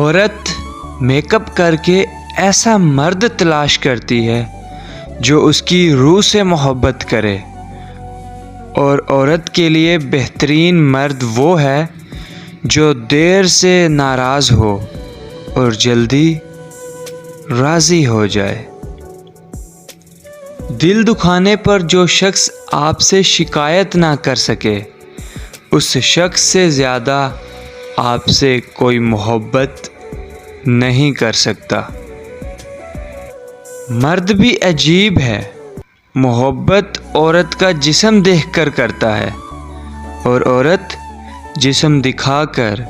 औरत मेकअप करके ऐसा मर्द तलाश करती है जो उसकी रूह से मोहब्बत करे, और औरत के लिए बेहतरीन मर्द वो है जो देर से नाराज़ हो और जल्दी राज़ी हो जाए। दिल दुखाने पर जो शख्स आपसे शिकायत ना कर सके, उस शख्स से ज़्यादा आपसे कोई मोहब्बत नहीं कर सकता। मर्द भी अजीब है, मोहब्बत औरत का जिस्म देखकर करता है, और औरत जिस्म दिखाकर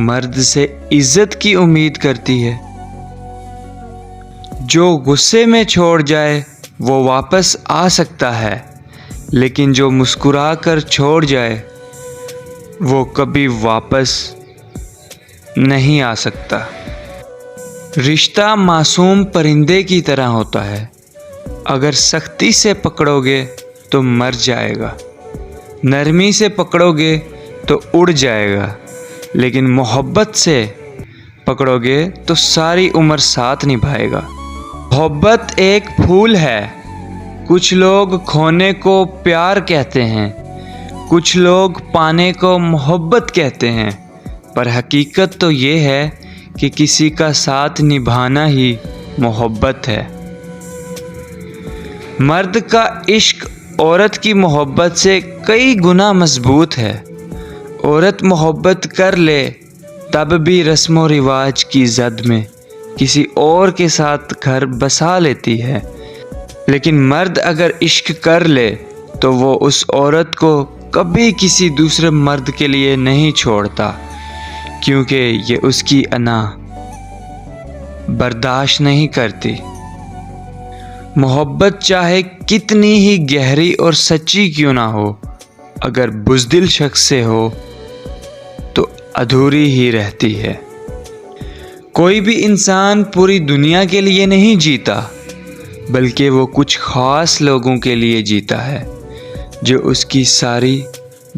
मर्द से इज्जत की उम्मीद करती है। जो गुस्से में छोड़ जाए वो वापस आ सकता है, लेकिन जो मुस्कुरा कर छोड़ जाए वो कभी वापस नहीं आ सकता। रिश्ता मासूम परिंदे की तरह होता है, अगर सख्ती से पकड़ोगे तो मर जाएगा, नरमी से पकड़ोगे तो उड़ जाएगा, लेकिन मोहब्बत से पकड़ोगे तो सारी उम्र साथ निभाएगा। मोहब्बत एक फूल है, कुछ लोग खोने को प्यार कहते हैं, कुछ लोग पाने को मोहब्बत कहते हैं, पर हकीकत तो ये है कि किसी का साथ निभाना ही मोहब्बत है। मर्द का इश्क औरत की मोहब्बत से कई गुना मजबूत है। औरत मोहब्बत कर ले तब भी रस्म व रिवाज की जद में किसी और के साथ घर बसा लेती है, लेकिन मर्द अगर इश्क कर ले तो वो उस औरत को कभी किसी दूसरे मर्द के लिए नहीं छोड़ता, क्योंकि ये उसकी अना बर्दाश्त नहीं करती। मोहब्बत चाहे कितनी ही गहरी और सच्ची क्यों ना हो, अगर बुज़दिल शख्स से हो तो अधूरी ही रहती है। कोई भी इंसान पूरी दुनिया के लिए नहीं जीता, बल्कि वो कुछ ख़ास लोगों के लिए जीता है जो उसकी सारी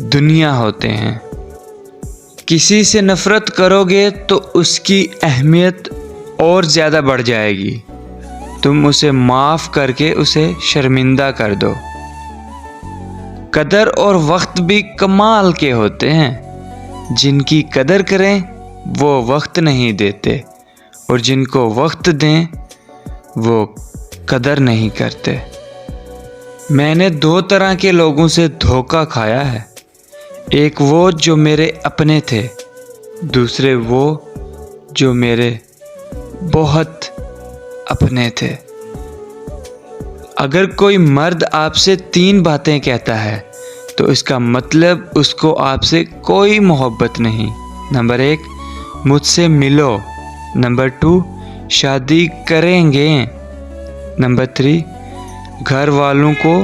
दुनिया होते हैं। किसी से नफ़रत करोगे तो उसकी अहमियत और ज़्यादा बढ़ जाएगी। तुम उसे माफ़ करके उसे शर्मिंदा कर दो। कदर और वक्त भी कमाल के होते हैं, जिनकी कदर करें वो वक्त नहीं देते, और जिनको वक्त दें वो कदर नहीं करते। मैंने दो तरह के लोगों से धोखा खाया है, एक वो जो मेरे अपने थे, दूसरे वो जो मेरे बहुत अपने थे। अगर कोई मर्द आपसे 3 बातें कहता है तो इसका मतलब उसको आपसे कोई मोहब्बत नहीं। नंबर 1, मुझसे मिलो। नंबर 2, शादी करेंगे। नंबर 3, घर वालों को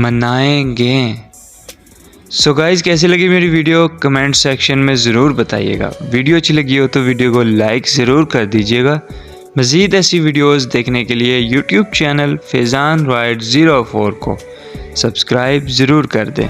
मनाएंगे। सो गाइज़, कैसी लगी मेरी वीडियो कमेंट सेक्शन में ज़रूर बताइएगा। वीडियो अच्छी लगी हो तो वीडियो को लाइक ज़रूर कर दीजिएगा। मज़ीद ऐसी वीडियोस देखने के लिए यूट्यूब चैनल फैज़ान राइड 04 को सब्सक्राइब ज़रूर कर दें।